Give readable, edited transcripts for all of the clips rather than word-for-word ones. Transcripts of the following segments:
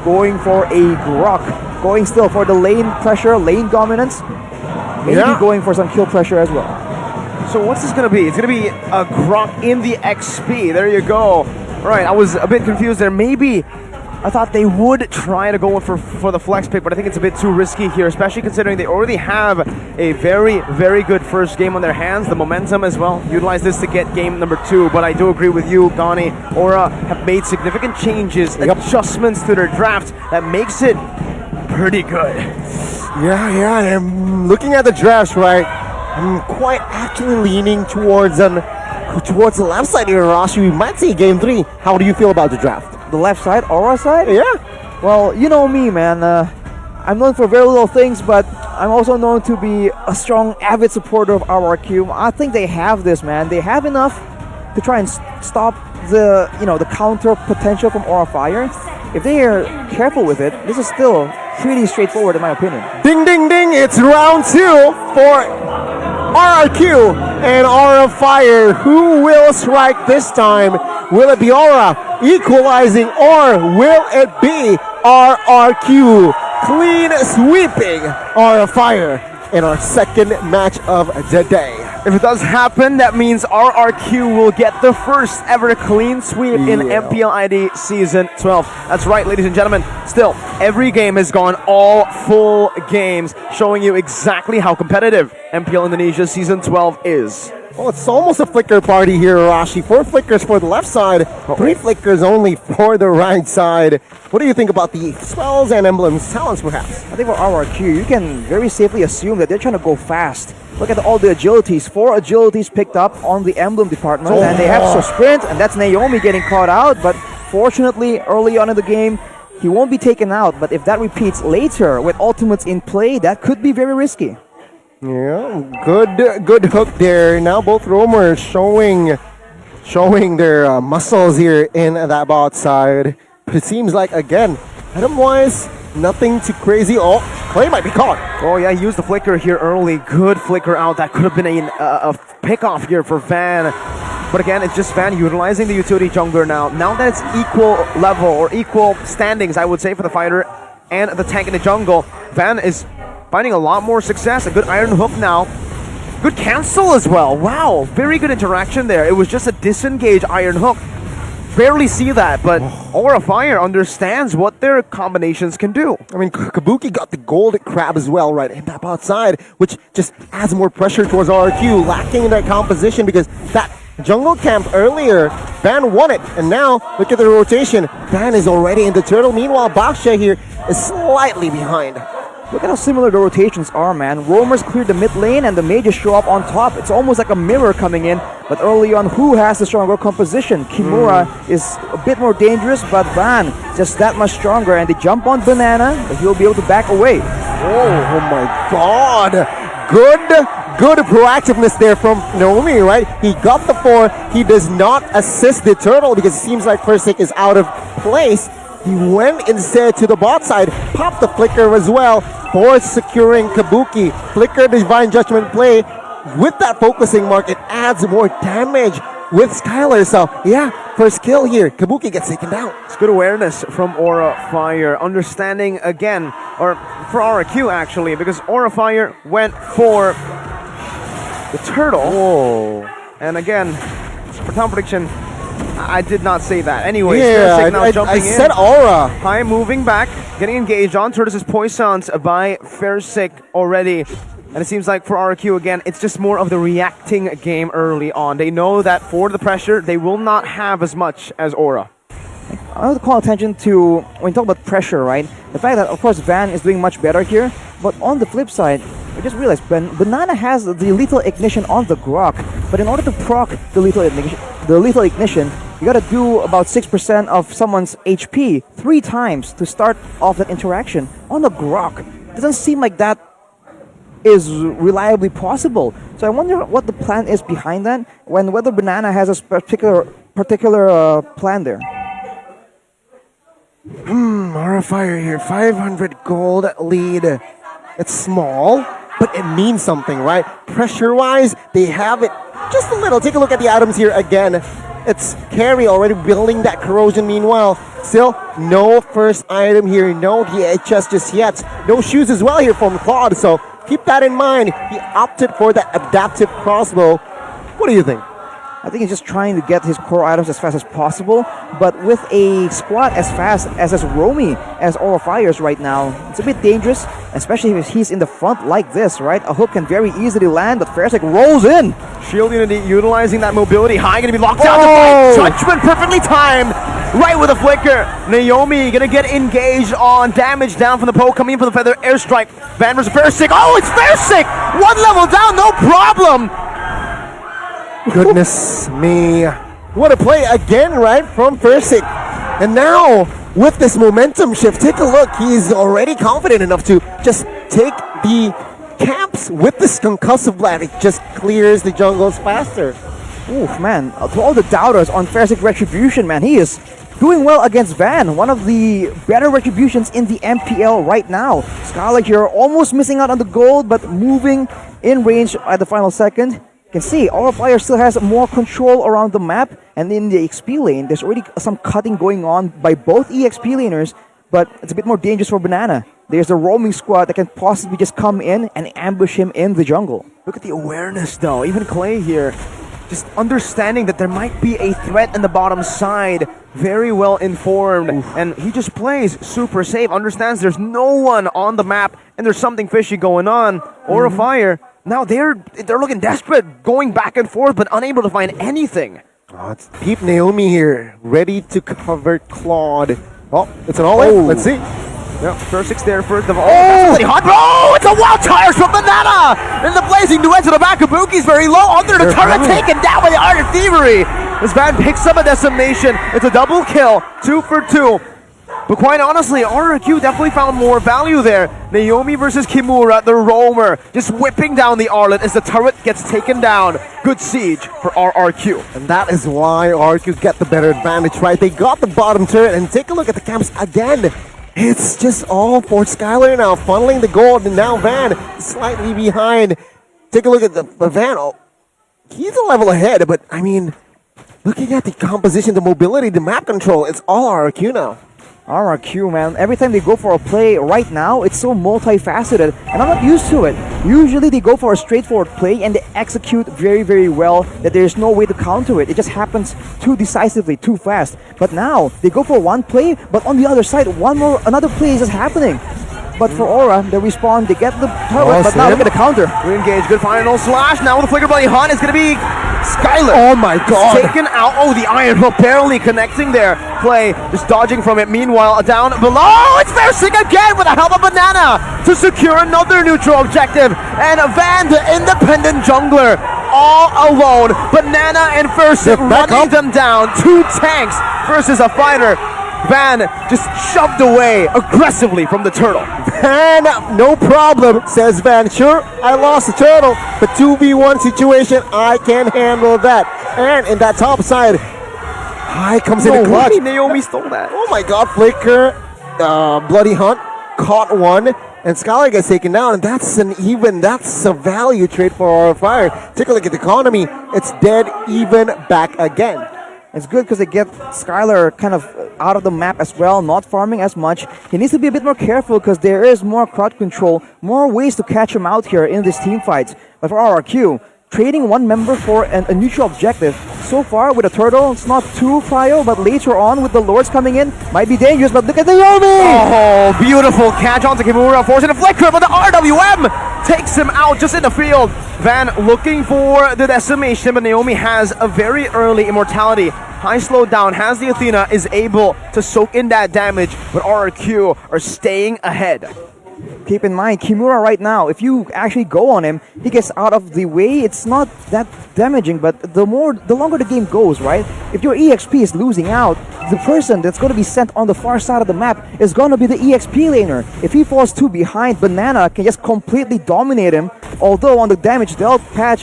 going for a Grok. Going still for the lane pressure, lane dominance. Maybe going for some kill pressure as well. So what's this going to be? It's going to be a Grok in the XP. There you go. All right, I was a bit confused there. Maybe I thought they would try to go for the flex pick, but I think it's a bit too risky here, especially considering they already have a very, very good first game on their hands. The momentum as well. Utilize this to get game number 2, but I do agree with you, Gani. Aura have made significant changes, adjustments to their draft that makes it pretty good. Yeah, I'm looking at the drafts, right? I'm quite actually leaning towards the left side here, Rashi. We might see game 3. How do you feel about the draft? The left side, Aura side? Yeah. Well, you know me, man. I'm known for very little things, but I'm also known to be a strong, avid supporter of RRQ. I think they have this, man. They have enough to try and stop the counter potential from Aura Fire. If they are careful with it, this is still pretty straightforward in my opinion. Ding, ding, ding! It's round 2 for RRQ and Aura Fire. Who will strike this time? Will it be Aura equalizing, or will it be RRQ clean sweeping Aura Fire in our second match of the day? If it does happen, that means RRQ will get the first ever clean sweep in MPL ID Season 12. That's right, ladies and gentlemen. Still, every game has gone all full games, showing you exactly how competitive MPL Indonesia Season 12 is. Well, it's almost a flicker party here, Arashi. 4 flickers for the left side, 3 flickers only for the right side. What do you think about the spells and emblems talents, perhaps? I think for RRQ, you can very safely assume that they're trying to go fast. Look at all the agilities. 4 agilities picked up on the emblem department, and they have so sprint, and that's Naomi getting caught out. But fortunately, early on in the game, he won't be taken out. But if that repeats later with ultimates in play, that could be very risky. Yeah, good hook there. Now both roamers showing their muscles here in that bot side. But it seems like, again, item-wise, nothing too crazy. Oh, Clay might be caught. Oh yeah, he used the flicker here early. Good flicker out. That could have been a pick-off here for Van. But again, it's just Van utilizing the utility jungler now. Now that it's equal level, or equal standings, I would say, for the fighter and the tank in the jungle, Van is finding a lot more success. A good iron hook now. Good cancel as well. Wow, very good interaction there. It was just a disengage iron hook. Barely see that, but Aura Fire understands what their combinations can do. I mean, Kabuki got the gold crab as well, right, in that bot side, which just adds more pressure towards RRQ, lacking in that composition because that jungle camp earlier, Van won it, and now look at the rotation. Van is already in the turtle. Meanwhile, Baksha here is slightly behind. Look at how similar the rotations are, man. Roamers clear the mid lane and the mages show up on top. It's almost like a mirror coming in, but early on, who has the stronger composition? Kimura is a bit more dangerous, but Van just that much stronger, and they jump on Banana, but he'll be able to back away. Oh my god! Good proactiveness there from Naomi, right? He got the 4. He does not assist the turtle because it seems like first take is out of place. He went instead to the bot side, popped the flicker as well for securing Kabuki. Flicker Divine Judgment play. With that focusing mark, it adds more damage with Skylar. So, yeah, first kill here. Kabuki gets taken down. It's good awareness from Aura Fire. Understanding again, or for RRQ actually, because Aura Fire went for the turtle. Whoa. And again, for town prediction, I did not say that. Anyways, yeah, now jumping I said Aura. High moving back, getting engaged on. Turtles is poisoned by Fairsick already. And it seems like for RRQ, again, it's just more of the reacting game early on. They know that for the pressure, they will not have as much as Aura. I want to call attention to, when you talk about pressure, right? The fact that, of course, Van is doing much better here. But on the flip side, I just realized Banana has the lethal ignition on the Grok. But in order to proc the lethal ignition, you gotta do about 6% of someone's HP 3 times to start off that interaction. On the Grok, it doesn't seem like that is reliably possible. So I wonder what the plan is behind that, whether Banana has a particular plan there. Aura Fire here, 500 gold lead. It's small, but it means something, right? Pressure-wise, they have it just a little. Take a look at the items here again. It's Carry already building that corrosion meanwhile. Still, no first item here, no DHS just yet. No shoes as well here from Claude, so keep that in mind. He opted for that adaptive crossbow. What do you think? I think he's just trying to get his core items as fast as possible, but with a squad as fast as roamy as Aura Fires right now, it's a bit dangerous, especially if he's in the front like this, right? A hook can very easily land, but Farsec rolls in. Shield Unity utilizing that mobility. High gonna be locked down to fight. Judgment perfectly timed. Right with a flicker. Naomi gonna get engaged on damage down from the poke, coming in for the feather airstrike. Van versus Farsec. Oh, it's Farsec! One level down, no problem! Goodness me. What a play again, right, from Farsec. And now, with this momentum shift, take a look. He's already confident enough to just take the camps with this concussive blast. It just clears the jungles faster. Oof, man. To all the doubters on Farsec Retribution, man, he is doing well against Van. One of the better Retributions in the MPL right now. Skylar here almost missing out on the gold, but moving in range at the final second. You can see Aura Fire still has more control around the map, and in the XP lane, there's already some cutting going on by both EXP laners, but it's a bit more dangerous for Banana. There's a roaming squad that can possibly just come in and ambush him in the jungle. Look at the awareness though, even Clay here, just understanding that there might be a threat in the bottom side, very well informed, and he just plays super safe, understands there's no one on the map, and there's something fishy going on. Aura Fire, now they're looking desperate, going back and forth, but unable to find anything. Oh, it's Peep Naomi here, ready to cover Claude. Oh, it's an all-in. Let's see. Yep, Farsec's there for the... Oh, that's really hot. Oh, it's a wild tires from Banana! And the blazing duet to the back of Buki's very low. Under the turret, taken down by the Art of Thievery. This Van picks up a decimation. It's a double kill, 2 for 2. But quite honestly, RRQ definitely found more value there. Naomi versus Kimura, the roamer, just whipping down the Arlet as the turret gets taken down. Good siege for RRQ. And that is why RRQ get the better advantage, right? They got the bottom turret, and take a look at the camps again. It's just all for Skylar now, funneling the gold, and now Van slightly behind. Take a look at the Van. Oh, he's a level ahead, but I mean, looking at the composition, the mobility, the map control, it's all RRQ now. RRQ, man, every time they go for a play right now, it's so multifaceted, and I'm not used to it. Usually they go for a straightforward play and they execute very, very well, that there's no way to counter it. It just happens too decisively, too fast. But now, they go for one play, but on the other side, another play is just happening. But for Aura, they respawn, they get the turret, but now look at the counter. Re-engage, good final slash. Now with the Flicker Bloody Hunt, it's going to be Skylar. Oh my god. Taken out. Oh, the Iron Hook barely connecting there. Clay just dodging from it. Meanwhile, down below, it's Farsec again with the help of Banana to secure another neutral objective. And Van, the independent jungler, all alone. Banana and Farsec running them down. 2 tanks versus a fighter. Van just shoved away aggressively from the turtle. Van, no problem, says Van. Sure, I lost the turtle, but 2v1 situation, I can handle that. And in that top side, High comes in the clutch. Naomi stole that. Oh my god, Flicker, Bloody Hunt, caught one, and Skylar gets taken down, and that's a value trade for our Fire. Take a look at the economy, it's dead even back again. It's good because they get Skylar kind of out of the map as well, not farming as much. He needs to be a bit more careful because there is more crowd control, more ways to catch him out here in this team fights. But for RRQ, trading one member for a neutral objective, so far with a turtle, it's not too prio, but later on with the lords coming in, might be dangerous, but look at Naomi! Oh, beautiful catch onto Kimura, forcing a flicker, but the RWM takes him out just in the field. Van looking for the decimation, but Naomi has a very early immortality. High slowed down, has the Athena, is able to soak in that damage, but RRQ are staying ahead. Keep in mind, Kimura right now, if you actually go on him, he gets out of the way. It's not that damaging, but the longer the game goes, right? If your EXP is losing out, the person that's going to be sent on the far side of the map is going to be the EXP laner. If he falls too behind, Banana can just completely dominate him. Although on the damage dealt stat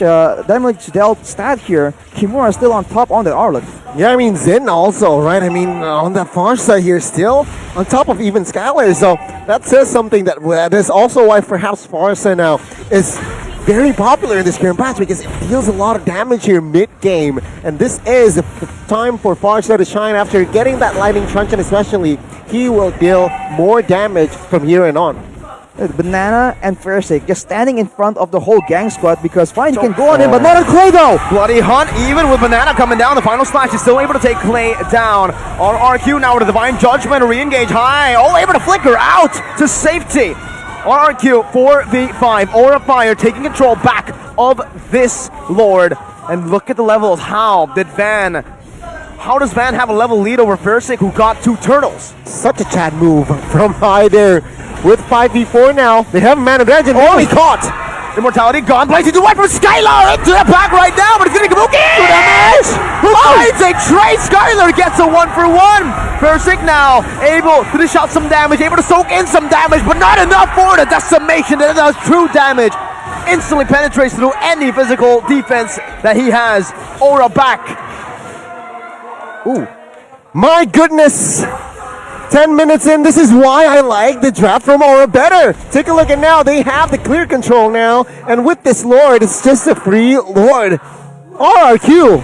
here, Kimura is still on top on the Arlet. Yeah, I mean, Zen also, right? I mean, on the far side here, still on top of even Skylar. So that says something that is also why perhaps Farsa now is very popular in this current patch because it deals a lot of damage here mid-game. And this is the time for Farsha to shine after getting that Lightning Truncheon especially. He will deal more damage from here and on. Banana and Farsik just standing in front of the whole gang squad because fine, you can go on him, but not on Clay though! Bloody Hunt, even with Banana coming down, the final slash is still able to take Clay down. RRQ now with a Divine Judgment, re-engage high, able to flicker out to safety. RRQ 4v5, Aura Fire taking control back of this Lord. And look at the levels, how does Van have a level lead over Farsik, who got 2 turtles? Such a Chad move from High there. With 5v4 now, they have a Man of Legend. He caught! Immortality gone, blazing away from Skylar into the back right now, but it's gonna go again! Damage! Finds a trade, Skylar gets a 1-for-1! Farsik now able to dish out some damage, able to soak in some damage, but not enough for the decimation that does true damage. Instantly penetrates through any physical defense that he has. Aura back. Ooh. My goodness! 10 minutes in, this is why I like the draft from Aura better. Take a look at now, they have the clear control now, and with this Lord, it's just a free Lord. RRQ,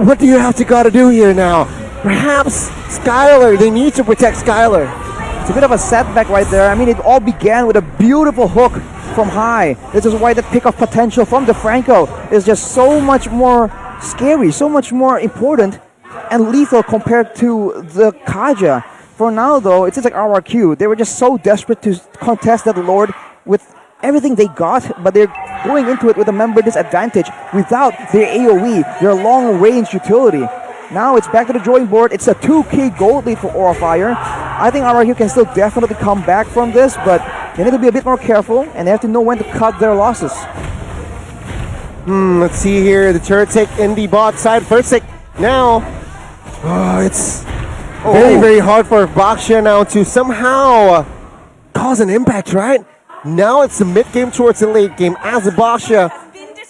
what do you have to gotta do here now? Perhaps Skylar, they need to protect Skylar. It's a bit of a setback right there. I mean, it all began with a beautiful hook from High. This is why the pick-off potential from DeFranco is just so much more scary, so much more important and lethal compared to the Kaja. For now though, it seems like RRQ, they were just so desperate to contest that Lord with everything they got, but they're going into it with a member disadvantage without their AoE, their long-range utility. Now it's back to the drawing board. It's a 2k gold lead for Aura Fire. I think RRQ can still definitely come back from this, but they need to be a bit more careful and they have to know when to cut their losses. Let's see here, the turret take in the bot side. Farsik now. It's very hard for Baksha now to somehow cause an impact, right? Now it's the mid-game towards the late game. As a Baksha,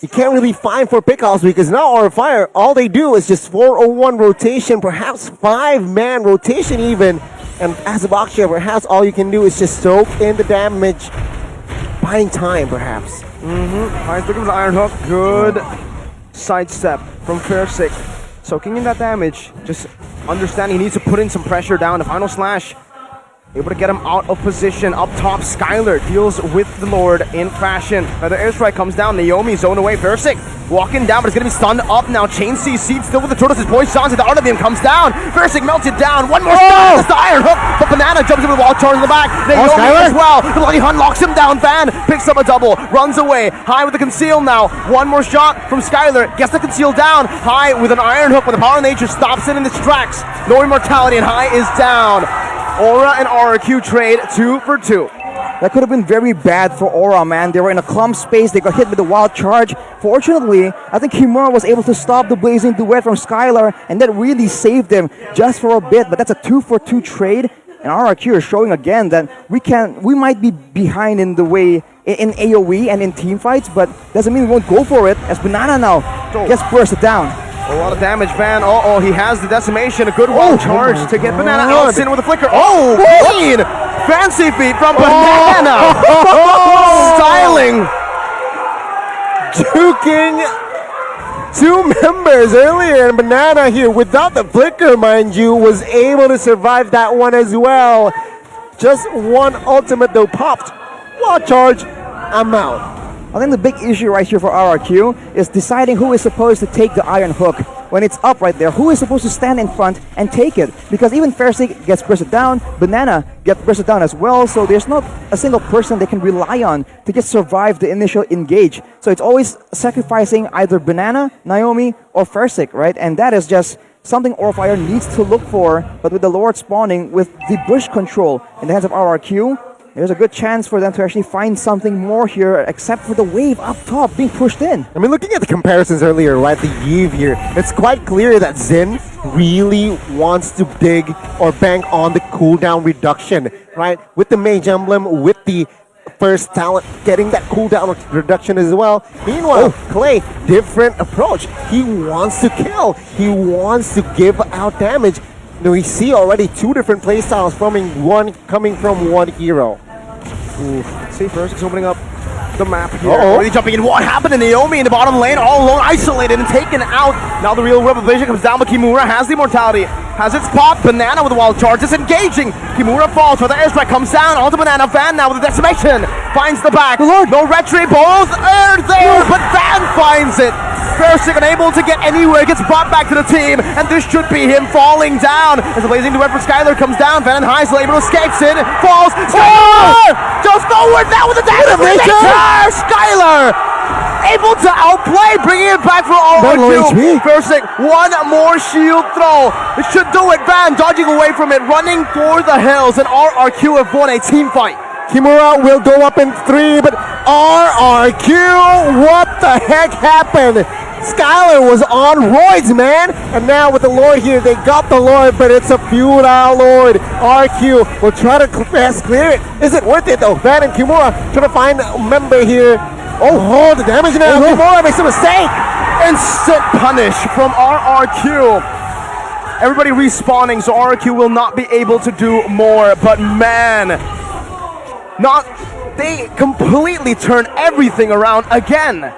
you can't really find for pickoffs because now Aura Fire, all they do is just 401 rotation, perhaps 5-man rotation even. And as a Baksha, perhaps all you can do is just soak in the damage, buying time perhaps. Alright, looking for the Iron Hook. Good sidestep from Farsik. Soaking in that damage, just understanding he needs to put in some pressure down. The final slash, able to get him out of position. Up top, Skylar deals with the Lord in fashion. Another airstrike comes down. Naomi zoned away. Farsik walking down, but it's going to be stunned up now. Chain C seed still with the turtles. His boy Sean to the art of him comes down. Farsik melted down. One more stun. That's the Iron Hook. But Banana jumps in with wall charge in the back. Naomi as well. The Bloody Hunt locks him down. Van picks up a double. Runs away. High with the conceal now. One more shot from Skylar. Gets the conceal down. High with an Iron Hook, but the power of nature stops it in its tracks. No immortality, and High is down. Aura and RRQ trade 2 for 2. That could have been very bad for Aura, man. They were in a clump space. They got hit with the wild charge. Fortunately, I think Kimura was able to stop the blazing duet from Skylar, and that really saved them just for a bit. But that's a 2 for 2 trade, and RRQ is showing again that we might be behind in the way in AoE and in team fights, but doesn't mean we won't go for it. As Banana now gets bursted down. A lot of damage, Van. He has the decimation. A good wild charge to get Banana out in with a flicker. Clean! Fancy feet from Banana! Styling! Juking 2 members earlier, and Banana here, without the flicker, mind you, was able to survive that one as well. Just one ultimate though popped. Wild charge, I'm out. I think the big issue right here for RRQ is deciding who is supposed to take the Iron Hook. When it's up right there, who is supposed to stand in front and take it? Because even Farsik gets bursted down, Banana gets bursted down as well, so there's not a single person they can rely on to just survive the initial engage. So it's always sacrificing either Banana, Naomi, or Farsik, right? And that is just something Aura Fire needs to look for, but with the Lord spawning with the bush control in the hands of RRQ, there's a good chance for them to actually find something more here, except for the wave up top being pushed in. I mean, looking at the comparisons earlier, right, the Eve here, it's quite clear that Xin really wants to dig or bank on the cooldown reduction, right? With the Mage Emblem, with the first talent getting that cooldown reduction as well. Meanwhile, Clay, different approach. He wants to kill. He wants to give out damage. Now we see already 2 different playstyles coming from one hero. See, Farsik's opening up the map here. Uh-oh. Already jumping in. What happened to Naomi in the bottom lane? All alone, isolated and taken out. Now the real revelation comes down, but Kimura has the immortality. Has its pop. Banana with the wild charge. Disengaging. Kimura falls for the airstrike. Comes down onto Banana. Van now with the decimation. Finds the back. No retreat. Both are there, but Van finds it. Versick unable to get anywhere, gets brought back to the team, and this should be him falling down. As the blazing duet for Skylar comes down, Van Heisel able to escapes it, falls, Skylar! Goes forward now with the damage! Skylar! Able to outplay, bringing it back for RRQ. Versick, one more shield throw. It should do it. Van dodging away from it, running for the hills, and RRQ have won a team fight. Kimura will go up in 3, but RRQ, what the heck happened? Skylar was on roids, man. And now with the Lord here, they got the Lord, but it's a futile Lord. RQ will try to clear it. Is it worth it though? Van and Kimura trying to find a member here. Oh, the damage now. Kimura makes a mistake. Instant punish from RRQ. Everybody respawning, so RRQ will not be able to do more. But man, they completely turn everything around again.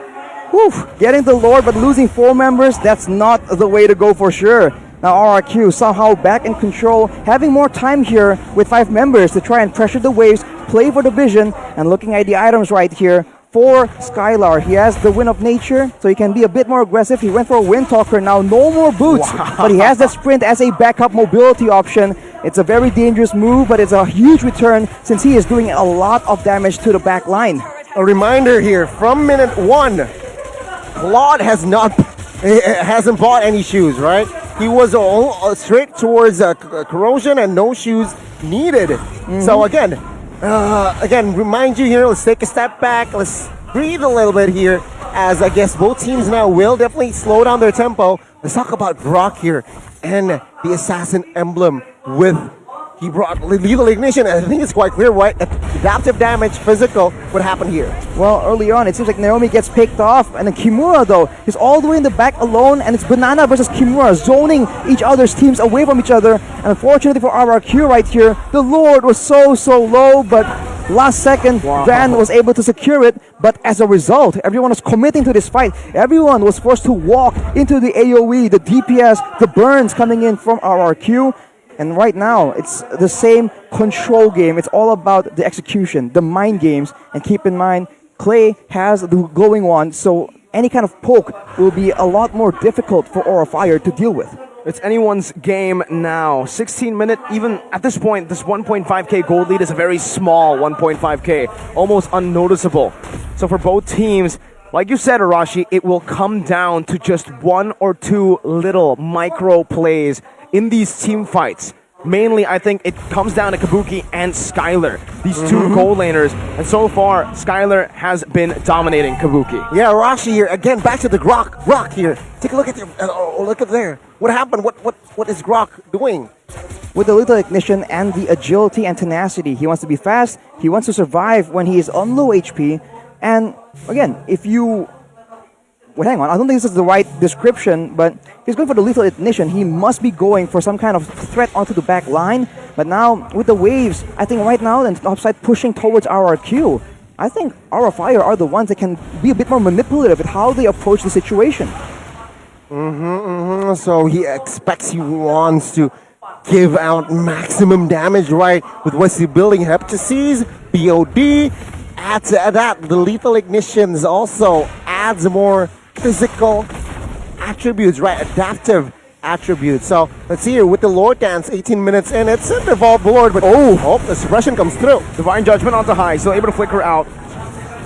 Whew, getting the Lord but losing 4 members, that's not the way to go for sure. Now RRQ somehow back in control, having more time here with 5 members to try and pressure the waves, play for the vision, and looking at the items right here for Skylar. He has the Wind of Nature, so he can be a bit more aggressive. He went for a Wind Talker now, no more boots, but he has that sprint as a backup mobility option. It's a very dangerous move, but it's a huge return since he is doing a lot of damage to the back line. A reminder here, from minute 1, Claude hasn't bought any shoes, right? He was all straight towards corrosion and no shoes needed. So again, remind you here, let's take a step back, let's breathe a little bit here, as I guess both teams now will definitely slow down their tempo. Let's talk about Brock here and the Assassin emblem he brought lethal ignition. I think it's quite clear what adaptive damage, physical, would happen here. Well, early on, it seems like Naomi gets picked off, and then Kimura, though, is all the way in the back alone, and it's Banana versus Kimura, zoning each other's teams away from each other. And unfortunately for RRQ right here, the Lord was so low, but last second, Van was able to secure it. But as a result, everyone was committing to this fight. Everyone was forced to walk into the AoE, the DPS, the burns coming in from RRQ. And right now, it's the same control game. It's all about the execution, the mind games. And keep in mind, Clay has the glowing wand, so any kind of poke will be a lot more difficult for Aura Fire to deal with. It's anyone's game now. 16 minute, even at this point, this 1.5k gold lead is a very small 1.5k, almost unnoticeable. So for both teams, like you said, Arashi, it will come down to just 1 or 2 little micro plays in these team fights. Mainly, I think it comes down to Kabuki and Skylar, these 2 goal laners. And so far, Skylar has been dominating Kabuki. Yeah, Rashi here again. Back to the Grok here. Take a look at look at there. What happened? What is Grok doing? With the lethal ignition and the agility and tenacity, he wants to be fast. He wants to survive when he is on low HP. And again, if you hang on, I don't think this is the right description, but he's going for the lethal ignition. He must be going for some kind of threat onto the back line. But now, with the waves, I think right now, and upside pushing towards RRQ, I think Aura Fire are the ones that can be a bit more manipulative with how they approach the situation. So he expects, he wants to give out maximum damage, right? With what's he building, Heptases, BOD. Add to that, the lethal ignitions also adds more physical attributes, right? Adaptive attributes. So let's see here with the Lord Dance, 18 minutes in. It's a devolved Lord, but the suppression comes through. Divine Judgment onto high, still able to flicker out.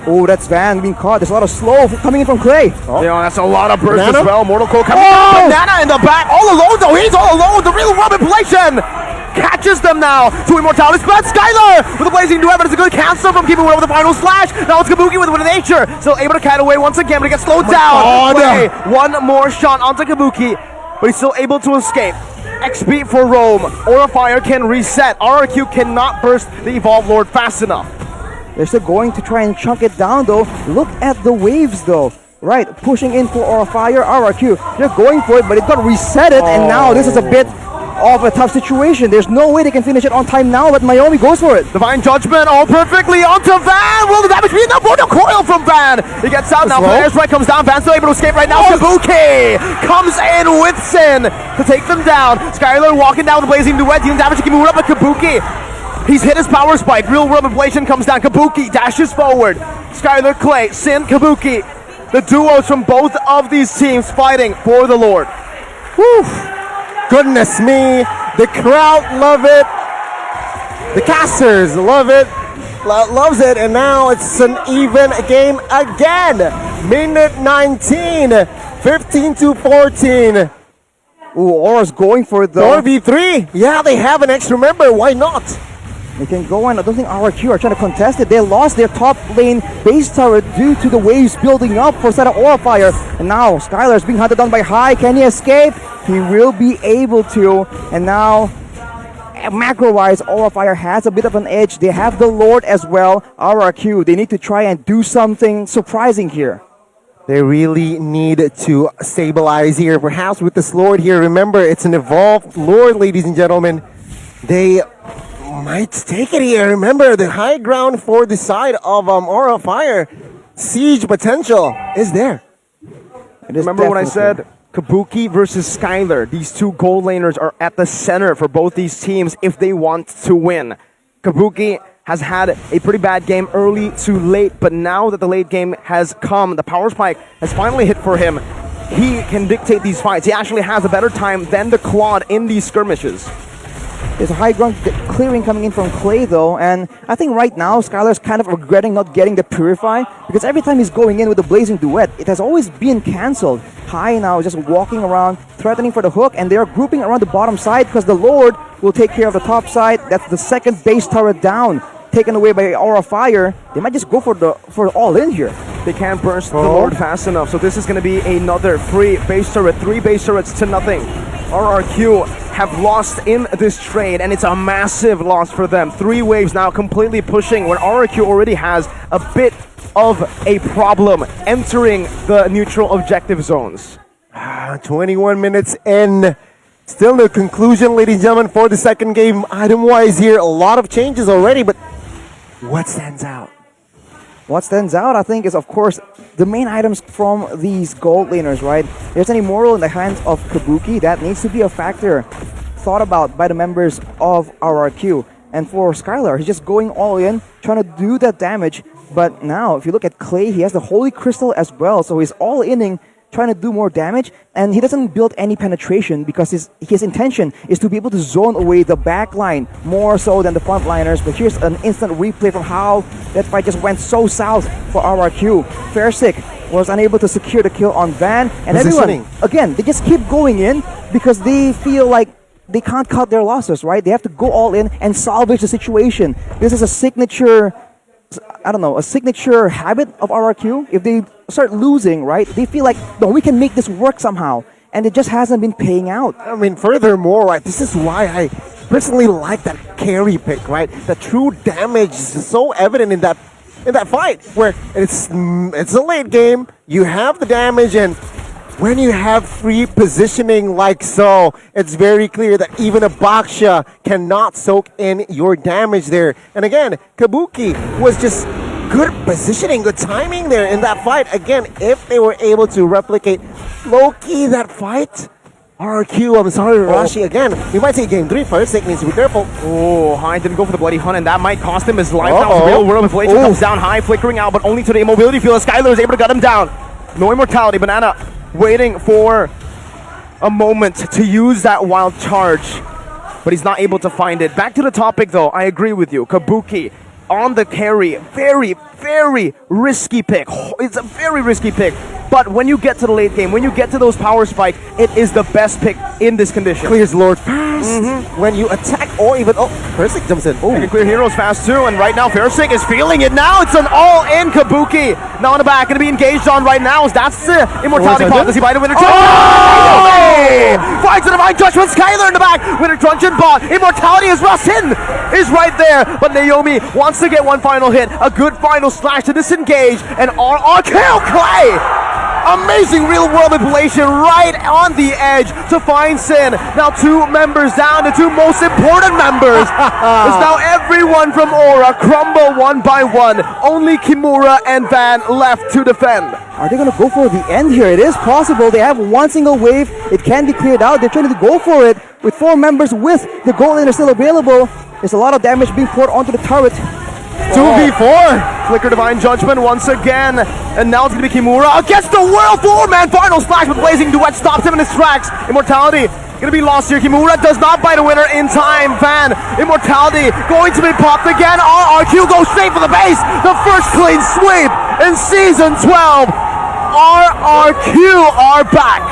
Oh, that's Van being caught. There's a lot of slow coming in from Clay. Yeah, that's a lot of burst Banana? as well. Mortal Coil coming down. Banana in the back. All alone, though. He's all alone. The real Robin Blation catches them now to immortality. But Skylar with the blazing duet, but it's a good cancel from keeping away with the final slash. Now it's Kabuki with nature. Still able to cat away once again, but he gets slowed down. Clay, one more shot onto Kabuki, but he's still able to escape. XP for Rome. Aura Fire can reset. RRQ cannot burst the Evolve Lord fast enough. They're still going to try and chunk it down, though. Look at the waves, though. Right, pushing in for Aura Fire, RRQ. They're going for it, but it got reset it, and now this is a bit of a tough situation. There's no way they can finish it on time now, but Naomi goes for it. Divine Judgment all perfectly onto Van. Will the damage be enough? No coil from Van. He gets out now. Players right comes down. Van's still able to escape right now. Kabuki comes in with Sin to take them down. Skylar walking down the Blazing Duet, dealing damage to Kimura, but Kabuki, he's hit his power spike. Real world inflation comes down. Kabuki dashes forward. Skylar, Clay, Sin, Kabuki. The duos from both of these teams fighting for the Lord. Whew. Goodness me. The crowd love it. The casters love it. Loves it. And now it's an even game again. Minute 19. 15 to 14. Ooh, Aura's going for it though. 4v3. Yeah, they have an extra member. Why not? They can go in. I don't think RRQ are trying to contest it. They lost their top lane base turret due to the waves building up for side of Aura Fire. And now Skylar is being hunted down by High. Can he escape? He will be able to. And now, macro-wise, Aura Fire has a bit of an edge. They have the Lord as well. RRQ, they need to try and do something surprising here. They really need to stabilize here. Perhaps with this Lord here. Remember, it's an evolved Lord, ladies and gentlemen. They might take it here. Remember, the high ground for the side of Aura Fire. Siege potential is there. Remember when I said Kabuki versus Skylar? These two gold laners are at the center for both these teams if they want to win. Kabuki has had a pretty bad game early to late, but now that the late game has come, the power spike has finally hit for him. He can dictate these fights. He actually has a better time than the Claude in these skirmishes. There's a high ground clearing coming in from Clay though, and I think right now Skylar's kind of regretting not getting the Purify, because every time he's going in with the Blazing Duet, it has always been cancelled. High now is just walking around, threatening for the hook, and they're grouping around the bottom side because the Lord will take care of the top side. That's the second base turret down, taken away by Aura Fire. They might just go for all in here. They can't burst the Lord fast enough, so this is going to be another free base turret, 3 base turrets to nothing. RRQ have lost in this trade, and it's a massive loss for them. 3 waves now completely pushing when RRQ already has a bit of a problem entering the neutral objective zones. 21 minutes in. Still no conclusion, ladies and gentlemen, for the second game. Item-wise here, a lot of changes already, but what stands out? What stands out, I think, is, of course, the main items from these gold laners, right? There's an Immortal in the hands of Kabuki. That needs to be a factor thought about by the members of RRQ. And for Skylar, he's just going all in, trying to do that damage. But now, if you look at Clay, he has the Holy Crystal as well. So he's all inning, trying to do more damage, and he doesn't build any penetration because his intention is to be able to zone away the back line more so than the front liners. But here's an instant replay from how that fight just went so south for RRQ. Fairsick was unable to secure the kill on Van, and everyone, again, they just keep going in because they feel like they can't cut their losses, right? They have to go all in and salvage the situation. This is a signature, I don't know, a signature habit of RRQ. If they start losing, right, they feel like, no, we can make this work somehow. And it just hasn't been paying out. I mean, furthermore, right, this is why I personally like that carry pick, right? The true damage is so evident in that fight, where it's a late game, you have the damage, and when you have free positioning like so, it's very clear that even a Baksha cannot soak in your damage there. And again, Kabuki was just good positioning, good timing there in that fight. Again, if they were able to replicate low-key that fight, RQ, I'm sorry, Rashi, again, we might see game 3 first. It needs to be careful. Oh, High didn't go for the Bloody Hunt, and that might cost him his life. Now real world inflation comes down. High flickering out, but only to the immobility field. Skylar is able to gut him down. No immortality. Banana waiting for a moment to use that wild charge, but he's not able to find it. Back to the topic, though. I agree with you. Kabuki on the carry. Very, very risky pick. It's a very risky pick. But when you get to the late game, when you get to those power spike, it is the best pick in this condition. Clears Lord fast. When you attack or even... Oh, Fairsick jumps in. They can clear heroes fast too, and right now Fairsick is feeling it now. It's an all-in Kabuki. Now in the back, going to be engaged on right now. That's the immortality pot. Does he buy the winner? Finds the Divine Judgment. Skylar in the back. Winner Truncheon bot. Immortality as well. Sin is right there, but Naomi wants to get one final hit. A good final slash to disengage, and RR kill Clay. Amazing real-world manipulation right on the edge to find Sin. Now 2 members down, the 2 most important members. It's now everyone from Aura crumble one by one. Only Kimura and Van left to defend. Are they going to go for the end here? It is possible. They have one single wave. It can be cleared out. They're trying to go for it with 4 members with the gold laner still available. There's a lot of damage being poured onto the turret. 2v4. Flicker Divine Judgment once again. And now it's going to be Kimura against the world 4-man final slash, but Blazing Duet stops him in his tracks. Immortality going to be lost here. Kimura does not buy the winner in time. Van, Immortality going to be popped again. RRQ goes straight for the base. The first clean sweep in Season 12. RRQ are back.